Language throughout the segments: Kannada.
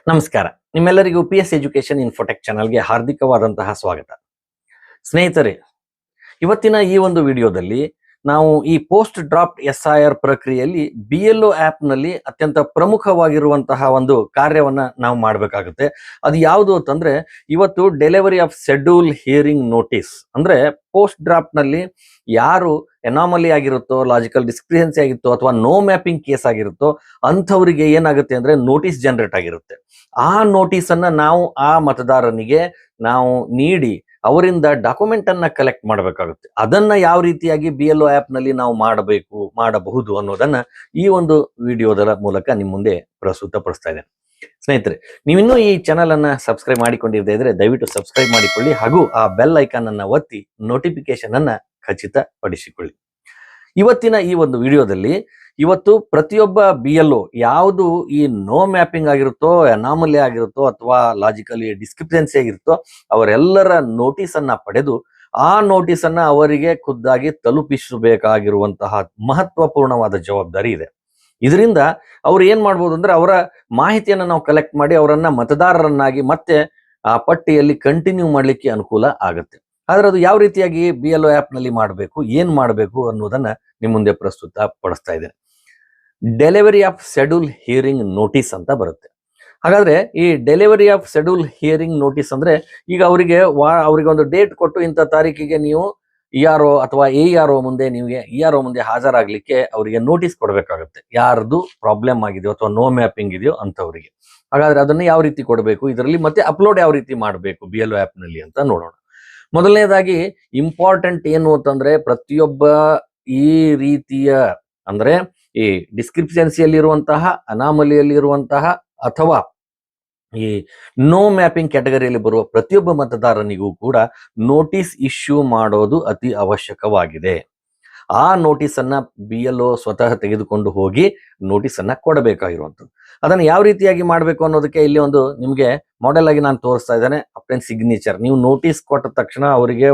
ನಮಸ್ಕಾರ. ನಿಮ್ಮೆಲ್ಲರಿಗೂ PS ಎಜುಕೇಶನ್ ಇನ್ಫೋಟೆಕ್ ಚಾನಲ್ಗೆ ಹಾರ್ದಿಕವಾದಂತಹ ಸ್ವಾಗತ. ಸ್ನೇಹಿತರೆ, ಇವತ್ತಿನ ಈ ಒಂದು ವಿಡಿಯೋದಲ್ಲಿ ನಾವು ಈ ಪೋಸ್ಟ್ ಡ್ರಾಫ್ಟ್ SIR ಪ್ರಕ್ರಿಯೆಯಲ್ಲಿ BLO ಆ್ಯಪ್ನಲ್ಲಿ ಅತ್ಯಂತ ಪ್ರಮುಖವಾಗಿರುವಂತಹ ಒಂದು ಕಾರ್ಯವನ್ನ ನಾವು ಮಾಡಬೇಕಾಗುತ್ತೆ. ಅದು ಯಾವುದು ಅಂತಂದ್ರೆ, ಇವತ್ತು delivery of schedule hearing notice ಅಂದ್ರೆ ಪೋಸ್ಟ್ ಡ್ರಾಫ್ಟ್ನಲ್ಲಿ ಯಾರು ಎನಾಮಲಿ ಆಗಿರುತ್ತೋ, ಲಾಜಿಕಲ್ ಡಿಸ್ಕ್ರಿಪೆನ್ಸಿ ಆಗಿರುತ್ತೋ ಅಥವಾ ನೋ ಮ್ಯಾಪಿಂಗ್ ಕೇಸ್ ಆಗಿರುತ್ತೋ ಅಂಥವರಿಗೆ ಏನಾಗುತ್ತೆ ಅಂದ್ರೆ ನೋಟಿಸ್ ಜನರೇಟ್ ಆಗಿರುತ್ತೆ. ಆ ನೋಟಿಸ್ ಅನ್ನ ನಾವು ಆ ಮತದಾರನಿಗೆ ನಾವು ನೀಡಿ ಅವರಿಂದ ಡಾಕ್ಯುಮೆಂಟ್ ಅನ್ನ ಕಲೆಕ್ಟ್ ಮಾಡಬೇಕಾಗುತ್ತೆ. ಅದನ್ನ ಯಾವ ರೀತಿಯಾಗಿ BLO ಆ್ಯಪ್ ನಲ್ಲಿ ನಾವು ಮಾಡಬಹುದು ಅನ್ನೋದನ್ನ ಈ ಒಂದು ವಿಡಿಯೋದ ಮೂಲಕ ನಿಮ್ಮ ಮುಂದೆ ಪ್ರಸ್ತುತಪಡಿಸ್ತಾ ಇದ್ದೇನೆ. ಸ್ನೇಹಿತರೆ, ನೀವಿನ್ನೂ ಈ ಚಾನಲ್ ಅನ್ನ ಸಬ್ಸ್ಕ್ರೈಬ್ ಮಾಡಿಕೊಂಡಿರದೇ ಇದ್ರೆ ದಯವಿಟ್ಟು ಸಬ್ಸ್ಕ್ರೈಬ್ ಮಾಡಿಕೊಳ್ಳಿ ಹಾಗೂ ಆ ಬೆಲ್ ಐಕಾನ್ ಅನ್ನ ಒತ್ತಿ ನೋಟಿಫಿಕೇಶನ್ ಅನ್ನ ಖಚಿತಪಡಿಸಿಕೊಳ್ಳಿ. ಇವತ್ತಿನ ಈ ಒಂದು ವಿಡಿಯೋದಲ್ಲಿ ಇವತ್ತು ಪ್ರತಿಯೊಬ್ಬ BLO ಯಾವುದು ಈ ನೋ ಮ್ಯಾಪಿಂಗ್ ಆಗಿರುತ್ತೋ, ಅನಾಮಲಿ ಆಗಿರುತ್ತೋ ಅಥವಾ ಲಾಜಿಕಲಿ ಡಿಸ್ಕ್ರಿಪೆನ್ಸಿ ಆಗಿರುತ್ತೋ ಅವರೆಲ್ಲರ ನೋಟಿಸ್ ಅನ್ನ ಪಡೆದು ಆ ನೋಟಿಸ್ ಅನ್ನ ಅವರಿಗೆ ಖುದ್ದಾಗಿ ತಲುಪಿಸಬೇಕಾಗಿರುವಂತಹ ಮಹತ್ವಪೂರ್ಣವಾದ ಜವಾಬ್ದಾರಿ ಇದೆ. ಇದರಿಂದ ಅವ್ರು ಏನ್ ಮಾಡ್ಬೋದು ಅಂದ್ರೆ ಅವರ ಮಾಹಿತಿಯನ್ನ ನಾವು ಕಲೆಕ್ಟ್ ಮಾಡಿ ಅವರನ್ನ ಮತದಾರರನ್ನಾಗಿ ಮತ್ತೆ ಆ ಪಟ್ಟಿಯಲ್ಲಿ ಕಂಟಿನ್ಯೂ ಮಾಡ್ಲಿಕ್ಕೆ ಅನುಕೂಲ ಆಗುತ್ತೆ. ಆದ್ರೆ ಅದು ಯಾವ ರೀತಿಯಾಗಿ BLO ಆ್ಯಪ್ ನಲ್ಲಿ ಮಾಡಬೇಕು, ಏನ್ ಮಾಡಬೇಕು ಅನ್ನೋದನ್ನ ನಿಮ್ಮ ಮುಂದೆ ಪ್ರಸ್ತುತ ಪಡಿಸ್ತಾ ಇದ್ದೇನೆ. Delivery of schedule hearing notice ಅಂತ ಬರುತ್ತೆ. ಹಾಗಾದ್ರೆ ಈ delivery of schedule hearing notice ಅಂದ್ರೆ ಈಗ ಅವರಿಗೆ ಒಂದು ಡೇಟ್ ಕೊಟ್ಟು ಇಂಥ ತಾರೀಕಿಗೆ ನೀವು ERO ಅಥವಾ AERO ಮುಂದೆ ನಿಮಗೆ ERO ಮುಂದೆ ಹಾಜರಾಗ್ಲಿಕ್ಕೆ ಅವರಿಗೆ ನೋಟಿಸ್ ಕೊಡಬೇಕಾಗುತ್ತೆ. ಯಾರ್ದು ಪ್ರಾಬ್ಲಮ್ ಆಗಿದೆಯೋ ಅಥವಾ ನೋ ಮ್ಯಾಪಿಂಗ್ ಇದೆಯೋ ಅಂತವರಿಗೆ. ಹಾಗಾದ್ರೆ ಅದನ್ನ ಯಾವ ರೀತಿ ಕೊಡಬೇಕು, ಇದರಲ್ಲಿ ಮತ್ತೆ ಅಪ್ಲೋಡ್ ಯಾವ ರೀತಿ ಮಾಡಬೇಕು BLO ಆ್ಯಪ್ ನಲ್ಲಿ ಅಂತ ನೋಡೋಣ. ಮೊದಲನೇದಾಗಿ ಇಂಪಾರ್ಟೆಂಟ್ ಏನು ಅಂತಂದ್ರೆ, ಪ್ರತಿಯೊಬ್ಬ ಈ ರೀತಿಯ ಅಂದ್ರೆ ಈ ಡಿಸ್ಕ್ರಿಪ್ಷನ್ಸಿಯಲ್ಲಿರುವಂತಹ, ಅನಾಮಲಿಯಲ್ಲಿರುವಂತಹ ಅಥವಾ ಈ ನೋ ಮ್ಯಾಪಿಂಗ್ ಕ್ಯಾಟಗರಿಯಲ್ಲಿ ಬರುವ ಪ್ರತಿಯೊಬ್ಬ ಮತದಾರನಿಗೂ ಕೂಡ ನೋಟಿಸ್ ಇಶ್ಯೂ ಮಾಡೋದು ಅತಿ ಅವಶ್ಯಕವಾಗಿದೆ. ಆ ನೋಟಿಸ್ ಅನ್ನ BLO ಸ್ವತಃ ತೆಗೆದುಕೊಂಡು ಹೋಗಿ ನೋಟಿಸ್ ಅನ್ನ ಕೊಡಬೇಕಾಗಿರುವಂಥದ್ದು. ಅದನ್ನು ಯಾವ ರೀತಿಯಾಗಿ ಮಾಡಬೇಕು ಅನ್ನೋದಕ್ಕೆ ಇಲ್ಲಿ ಒಂದು ನಿಮಗೆ ಮಾಡೆಲ್ ಆಗಿ ನಾನು ತೋರಿಸ್ತಾ ಇದ್ದೇನೆ. ಅಪ್ಟೆನ್ ಸಿಗ್ನೇಚರ್, ನೀವು ನೋಟಿಸ್ ಕೊಟ್ಟ ತಕ್ಷಣ ಅವರಿಗೆ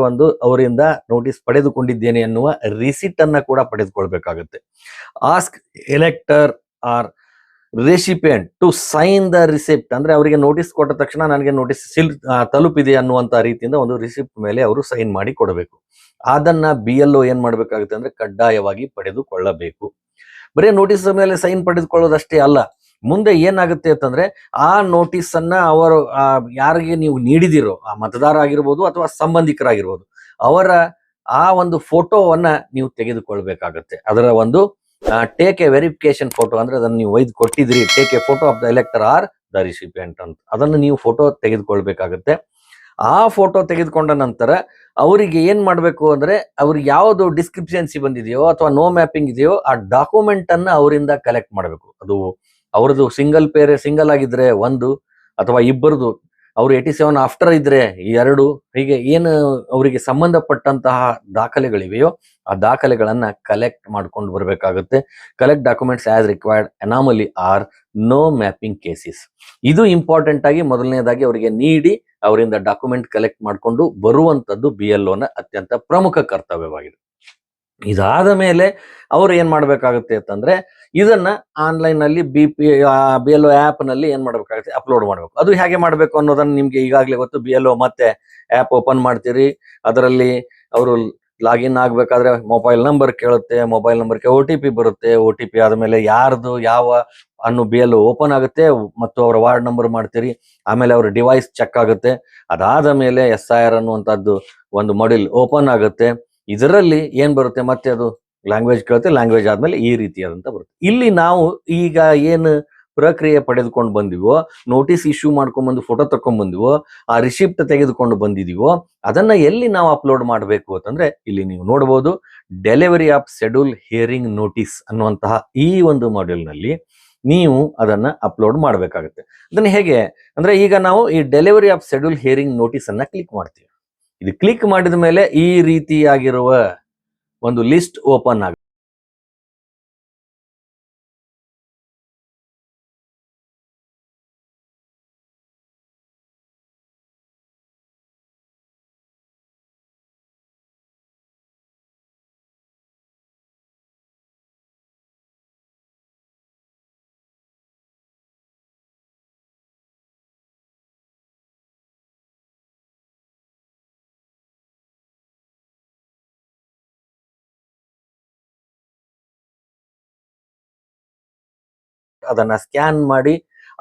ಅವರಿಂದ ನೋಟಿಸ್ ಪಡೆದುಕೊಂಡಿದ್ದೇನೆ ಎನ್ನುವ ರಿಸಿಟ್ ಅನ್ನ ಕೂಡ ಪಡೆದುಕೊಳ್ಬೇಕಾಗುತ್ತೆ. Ask elector or recipient to sign the receipt ಅಂದ್ರೆ ಅವರಿಗೆ ನೋಟಿಸ್ ಕೊಟ್ಟ ತಕ್ಷಣ ನನಗೆ ನೋಟಿಸ್ ತಲುಪಿದೆ ಅನ್ನುವಂತ ರೀತಿಯಿಂದ ಒಂದು ರಿಸಿಪ್ಟ್ ಮೇಲೆ ಅವರು ಸೈನ್ ಮಾಡಿ ಕೊಡಬೇಕು. ಅದನ್ನ BLO ಏನ್ ಮಾಡ್ಬೇಕಾಗುತ್ತೆ ಅಂದ್ರೆ ಕಡ್ಡಾಯವಾಗಿ ಪಡೆದುಕೊಳ್ಳಬೇಕು. ಬರೀ ನೋಟಿಸ್ ಮೇಲೆ ಸೈನ್ ಪಡೆದುಕೊಳ್ಳೋದಷ್ಟೇ ಅಲ್ಲ, ಮುಂದೆ ಏನಾಗುತ್ತೆ ಅಂತಂದ್ರೆ ಆ ನೋಟಿಸ್ ಅನ್ನ ಅವರು ಯಾರಿಗೆ ನೀವು ನೀಡಿದಿರೋ ಆ ಮತದಾರ ಆಗಿರ್ಬೋದು ಅಥವಾ ಸಂಬಂಧಿಕರಾಗಿರ್ಬೋದು ಅವರ ಆ ಒಂದು ಫೋಟೋವನ್ನ ನೀವು ತೆಗೆದುಕೊಳ್ಬೇಕಾಗತ್ತೆ. ಅದರ ಒಂದು ಟೇಕ್ ಎ ವೆರಿಫಿಕೇಶನ್ ಫೋಟೋ ಅಂದ್ರೆ ಅದನ್ನು ನೀವು ಒಯ್ದು ಕೊಟ್ಟಿದ್ರಿ, take a photo of the elector or the recipient ಅಂತ ಅದನ್ನು ನೀವು ಫೋಟೋ ತೆಗೆದುಕೊಳ್ಬೇಕಾಗತ್ತೆ. ಆ ಫೋಟೋ ತೆಗೆದುಕೊಂಡ ನಂತರ ಅವರಿಗೆ ಏನ್ ಮಾಡ್ಬೇಕು ಅಂದ್ರೆ ಅವ್ರಿಗೆ ಯಾವ್ದು ಡಿಸ್ಕ್ರಿಪ್ಷನ್ಸಿ ಬಂದಿದೆಯೋ ಅಥವಾ ನೋ ಮ್ಯಾಪಿಂಗ್ ಇದೆಯೋ ಆ ಡಾಕ್ಯುಮೆಂಟ್ ಅನ್ನ ಅವರಿಂದ ಕಲೆಕ್ಟ್ ಮಾಡಬೇಕು. ಅದು ಅವ್ರದ್ದು ಸಿಂಗಲ್ ಆಗಿದ್ರೆ ಒಂದು ಅಥವಾ ಇಬ್ಬರದು, ಅವ್ರು 87 ಆಫ್ಟರ್ ಇದ್ರೆ 2, ಹೀಗೆ ಏನು ಅವರಿಗೆ ಸಂಬಂಧಪಟ್ಟಂತಹ ದಾಖಲೆಗಳಿವೆಯೋ ಆ ದಾಖಲೆಗಳನ್ನ ಕಲೆಕ್ಟ್ ಮಾಡ್ಕೊಂಡು ಬರಬೇಕಾಗುತ್ತೆ. Collect documents as required anomaly or no mapping cases. ಇದು ಇಂಪಾರ್ಟೆಂಟ್ ಆಗಿ ಮೊದಲನೇದಾಗಿ ಅವರಿಗೆ ನೀಡಿ ಅವರಿಂದ ಡಾಕ್ಯುಮೆಂಟ್ ಕಲೆಕ್ಟ್ ಮಾಡಿಕೊಂಡು ಬರುವಂತದ್ದು BLOನ ಅತ್ಯಂತ ಪ್ರಮುಖ ಕರ್ತವ್ಯವಾಗಿದೆ. ಇದಾದ ಮೇಲೆ ಅವ್ರು ಏನ್ ಮಾಡ್ಬೇಕಾಗುತ್ತೆ ಅಂತಂದ್ರೆ ಇದನ್ನ ಆನ್ಲೈನ್ ನಲ್ಲಿ BLO ಆ್ಯಪ್ ನಲ್ಲಿ ಏನ್ ಮಾಡ್ಬೇಕಾಗುತ್ತೆ, ಅಪ್ಲೋಡ್ ಮಾಡ್ಬೇಕು. ಅದು ಹೇಗೆ ಮಾಡ್ಬೇಕು ಅನ್ನೋದನ್ನ ನಿಮ್ಗೆ ಈಗಾಗಲೇ ಗೊತ್ತು. BLO ಮತ್ತೆ ಆ್ಯಪ್ ಓಪನ್ ಮಾಡ್ತೀರಿ, ಅದರಲ್ಲಿ ಅವರು ಲಾಗಿನ್ ಆಗ್ಬೇಕಾದ್ರೆ ಮೊಬೈಲ್ ನಂಬರ್ ಕೇಳುತ್ತೆ, ಮೊಬೈಲ್ ನಂಬರ್ಗೆ OTP ಬರುತ್ತೆ. OTP ಆದ್ಮೇಲೆ ಯಾರ್ದು ಯಾವ ಅನ್ನು BLO ಓಪನ್ ಆಗುತ್ತೆ ಮತ್ತು ಅವರ ವಾರ್ಡ್ ನಂಬರ್ ಮಾಡ್ತೀರಿ. ಆಮೇಲೆ ಅವ್ರ ಡಿವೈಸ್ ಚೆಕ್ ಆಗುತ್ತೆ. ಅದಾದ ಮೇಲೆ SIR ಅನ್ನುವಂಥದ್ದು ಒಂದು ಮಾಡ್ಯೂಲ್ ಓಪನ್ ಆಗುತ್ತೆ. ಇದರಲ್ಲಿ ಏನ್ ಬರುತ್ತೆ, ಮತ್ತೆ ಅದು ಲ್ಯಾಂಗ್ವೇಜ್ ಕೇಳುತ್ತೆ. ಲ್ಯಾಂಗ್ವೇಜ್ ಆದ್ಮೇಲೆ ಈ ರೀತಿಯಾದಂತ ಬರುತ್ತೆ. ಇಲ್ಲಿ ನಾವು ಈಗ ಏನು ಪ್ರಕ್ರಿಯೆ ಪಡೆದುಕೊಂಡು ಬಂದಿವೋ, ನೋಟಿಸ್ ಇಶ್ಯೂ ಮಾಡ್ಕೊಂಡ್ ಬಂದು ಫೋಟೋ ತಕೊಂಡ್ ಬಂದಿವೋ, ಆ ರಿಸಿಪ್ಟ್ ತೆಗೆದುಕೊಂಡು ಬಂದಿದೀವೋ ಅದನ್ನ ಎಲ್ಲಿ ನಾವು ಅಪ್ಲೋಡ್ ಮಾಡಬೇಕು ಅಂತಂದ್ರೆ ಇಲ್ಲಿ ನೀವು ನೋಡಬಹುದು, delivery of schedule hearing notice ಅನ್ನುವಂತಹ ಈ ಒಂದು ಮಾಡ್ಯೂಲ್ ನಲ್ಲಿ ನೀವು ಅದನ್ನ ಅಪ್ಲೋಡ್ ಮಾಡಬೇಕಾಗುತ್ತೆ. ಅದನ್ನ ಹೇಗೆ ಅಂದ್ರೆ, ಈಗ ನಾವು ಈ delivery of schedule hearing notice ಅನ್ನ ಕ್ಲಿಕ್ ಮಾಡ್ತೀವಿ. ಇದು ಕ್ಲಿಕ್ ಮಾಡಿದ ಮೇಲೆ ಈ ರೀತಿಯಾಗಿರುವ ಒಂದು ಲಿಸ್ಟ್ ಓಪನ್ ಆಗುತ್ತೆ. ಅದನ್ನ ಸ್ಕ್ಯಾನ್ ಮಾಡಿ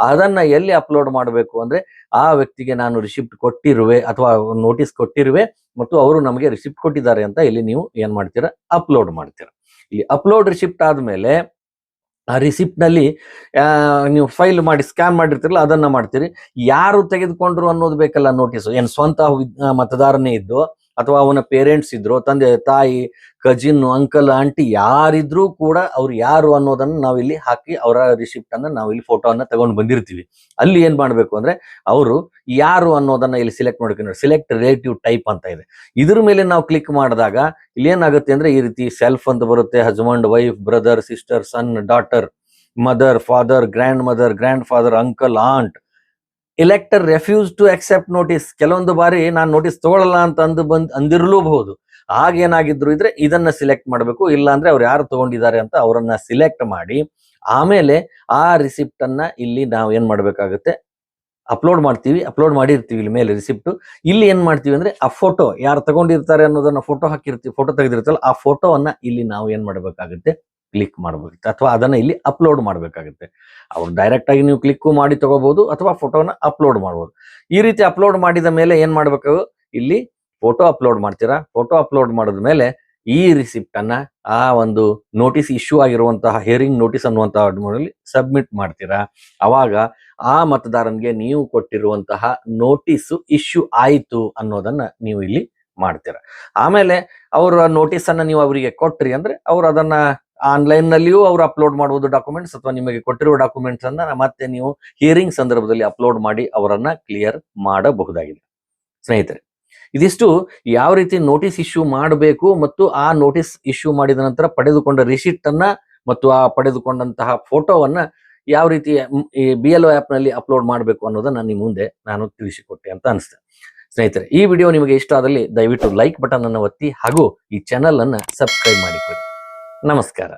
ಅದನ್ನ ಎಲ್ಲಿ ಅಪ್ಲೋಡ್ ಮಾಡಬೇಕು ಅಂದ್ರೆ ಆ ವ್ಯಕ್ತಿಗೆ ನಾನು ರಿಸಿಪ್ಟ್ ಕೊಟ್ಟಿರುವೆ ಅಥವಾ ನೋಟಿಸ್ ಕೊಟ್ಟಿರುವೆ ಮತ್ತು ಅವರು ನಮಗೆ ರಿಸಿಪ್ಟ್ ಕೊಟ್ಟಿದ್ದಾರೆ ಅಂತ ಇಲ್ಲಿ ನೀವು ಏನ್ ಮಾಡ್ತೀರಾ, ಅಪ್ಲೋಡ್ ಮಾಡ್ತೀರಾ. ಇಲ್ಲಿ ಅಪ್ಲೋಡ್ ರಿಸಿಪ್ಟ್ ಆದ್ಮೇಲೆ ಆ ರಿಸಿಪ್ಟ್ ನಲ್ಲಿ ನೀವು ಫೈಲ್ ಮಾಡಿ ಸ್ಕ್ಯಾನ್ ಮಾಡಿರ್ತಿರಲ್ಲ ಅದನ್ನ ಮಾಡ್ತೀರಿ. ಯಾರು ತೆಗೆದುಕೊಂಡ್ರು ಅನ್ನೋದು ಬೇಕಲ್ಲ ನೋಟಿಸ್. ಏನ್ ಸ್ವಂತ ಮತದಾರನೇ ಇದ್ದು ಅಥವಾ ಅವನ ಪೇರೆಂಟ್ಸ್ ಇದ್ರು, ತಂದೆ ತಾಯಿ, ಕಜಿನ್, ಅಂಕಲ್, ಆಂಟಿ ಯಾರಿದ್ರು ಕೂಡ ಅವ್ರು ಯಾರು ಅನ್ನೋದನ್ನ ನಾವು ಇಲ್ಲಿ ಹಾಕಿ ಅವರ ರಿಸಿಪ್ಟ್ ಅನ್ನ ನಾವು ಇಲ್ಲಿ ಫೋಟೋವನ್ನ ತಗೊಂಡು ಬಂದಿರ್ತೀವಿ. ಅಲ್ಲಿ ಏನ್ ಮಾಡ್ಬೇಕು ಅಂದ್ರೆ ಅವರು ಯಾರು ಅನ್ನೋದನ್ನ ಇಲ್ಲಿ ಸಿಲೆಕ್ಟ್ ಮಾಡ್ಕೊಂಡು ಸಿಲೆಕ್ಟ್ ರಿಲೇಟಿವ್ ಟೈಪ್ ಅಂತ ಇದೆ. ಇದ್ರ ಮೇಲೆ ನಾವು ಕ್ಲಿಕ್ ಮಾಡಿದಾಗ ಇಲ್ಲಿ ಏನಾಗುತ್ತೆ ಅಂದ್ರೆ ಈ ರೀತಿ ಸೆಲ್ಫ್ ಅಂತ ಬರುತ್ತೆ, husband, wife, brother, sister, son, daughter, mother, father, grandmother, grandfather, uncle, aunt. Elector refuse to accept notice. ಕೆಲವೊಂದು ಬಾರಿ ನಾನು ನೋಟಿಸ್ ತಗೊಳ್ಳಲ್ಲ ಅಂತ ಅಂದಿರಲೂಬಹುದು. ಹಾಗೇನಾಗಿದ್ರು ಇದ್ರೆ ಇದನ್ನ ಸಿಲೆಕ್ಟ್ ಮಾಡಬೇಕು. ಇಲ್ಲ ಅಂದ್ರೆ ಅವ್ರು ಯಾರು ತಗೊಂಡಿದ್ದಾರೆ ಅಂತ ಅವರನ್ನ ಸಿಲೆಕ್ಟ್ ಮಾಡಿ ಆಮೇಲೆ ಆ ರಿಸಿಪ್ಟ್ ಅನ್ನ ಇಲ್ಲಿ ನಾವು ಏನ್ ಮಾಡ್ಬೇಕಾಗುತ್ತೆ, ಅಪ್ಲೋಡ್ ಮಾಡ್ತೀವಿ. ಅಪ್ಲೋಡ್ ಮಾಡಿರ್ತೀವಿ ಇಲ್ಲಿ ಮೇಲೆ ರಿಸಿಪ್ಟ್. ಇಲ್ಲಿ ಏನ್ ಮಾಡ್ತೀವಿ ಅಂದ್ರೆ ಆ ಫೋಟೋ ಯಾರು ತಗೊಂಡಿರ್ತಾರೆ ಅನ್ನೋದನ್ನ ಫೋಟೋ ಹಾಕಿರ್ತೀವಿ, ಫೋಟೋ ತೆಗೆದಿರ್ತೀವಲ್ಲ ಆ ಫೋಟೋವನ್ನ ಇಲ್ಲಿ ನಾವು ಏನ್ ಮಾಡ್ಬೇಕಾಗುತ್ತೆ, ಕ್ಲಿಕ್ ಮಾಡಬೇಕಾಗುತ್ತೆ ಅಥವಾ ಅದನ್ನ ಇಲ್ಲಿ ಅಪ್ಲೋಡ್ ಮಾಡಬೇಕಾಗುತ್ತೆ. ಅವ್ರು ಡೈರೆಕ್ಟ್ ಆಗಿ ನೀವು ಕ್ಲಿಕ್ ಮಾಡಿ ತಗೋಬಹುದು ಅಥವಾ ಫೋಟೋನ ಅಪ್ಲೋಡ್ ಮಾಡಬಹುದು. ಈ ರೀತಿ ಅಪ್ಲೋಡ್ ಮಾಡಿದ ಮೇಲೆ ಏನ್ ಮಾಡ್ಬೇಕು, ಇಲ್ಲಿ ಫೋಟೋ ಅಪ್ಲೋಡ್ ಮಾಡ್ತೀರಾ. ಫೋಟೋ ಅಪ್ಲೋಡ್ ಮಾಡಿದ ಮೇಲೆ ಈ ರಿಸಿಪ್ಟ್ ಅನ್ನ ಆ ಒಂದು ನೋಟಿಸ್ ಇಶ್ಯೂ ಆಗಿರುವಂತಹ ಹಿಯರಿಂಗ್ ನೋಟಿಸ್ ಅನ್ನುವಂತಹ ಸಬ್ಮಿಟ್ ಮಾಡ್ತೀರಾ. ಅವಾಗ ಆ ಮತದಾರನಿಗೆ ನೀವು ಕೊಟ್ಟಿರುವಂತಹ ನೋಟಿಸ್ ಇಶ್ಯೂ ಆಯ್ತು ಅನ್ನೋದನ್ನ ನೀವು ಇಲ್ಲಿ ಮಾಡ್ತೀರಾ. ಆಮೇಲೆ ಅವರ ನೋಟಿಸ್ ಅನ್ನ ನೀವು ಅವರಿಗೆ ಕೊಟ್ರಿ ಅಂದ್ರೆ ಅವ್ರು ಅದನ್ನ ಆನ್ಲೈನ್ ನಲ್ಲಿಯೂ ಅವ್ರು ಅಪ್ಲೋಡ್ ಮಾಡಬಹುದು ಡಾಕ್ಯುಮೆಂಟ್ಸ್, ಅಥವಾ ನಿಮಗೆ ಕೊಟ್ಟಿರುವ ಡಾಕ್ಯುಮೆಂಟ್ಸ್ ಅನ್ನ ಮತ್ತೆ ನೀವು ಹಿಯರಿಂಗ್ ಸಂದರ್ಭದಲ್ಲಿ ಅಪ್ಲೋಡ್ ಮಾಡಿ ಅವರನ್ನ ಕ್ಲಿಯರ್ ಮಾಡಬಹುದಾಗಿದೆ. ಸ್ನೇಹಿತರೆ, ಇದಿಷ್ಟು ಯಾವ ರೀತಿ ನೋಟಿಸ್ ಇಶ್ಯೂ ಮಾಡಬೇಕು ಮತ್ತು ಆ ನೋಟಿಸ್ ಇಶ್ಯೂ ಮಾಡಿದ ನಂತರ ಪಡೆದುಕೊಂಡ ರಿಸಿಪ್ಟ್ ಅನ್ನ ಮತ್ತು ಆ ಪಡೆದುಕೊಂಡಂತಹ ಫೋಟೋವನ್ನ ಯಾವ ರೀತಿ ಈ BLO ಆಪ್ ನಲ್ಲಿ ಅಪ್ಲೋಡ್ ಮಾಡಬೇಕು ಅನ್ನೋದನ್ನ ನಿಮ್ಮ ಮುಂದೆ ನಾನು ತಿಳಿಸಿಕೊಟ್ಟೆ ಅಂತ ಅನಿಸ್ತೇನೆ. ಸ್ನೇಹಿತರೆ, ಈ ವಿಡಿಯೋ ನಿಮಗೆ ಇಷ್ಟ ಆದಲ್ಲಿ ದಯವಿಟ್ಟು ಲೈಕ್ ಬಟನ್ ಅನ್ನು ಒತ್ತಿ ಹಾಗೂ ಈ ಚಾನೆಲ್ ಅನ್ನ ಸಬ್ಸ್ಕ್ರೈಬ್ ಮಾಡಿಕೊಳ್ಳಿ. ನಮಸ್ಕಾರ.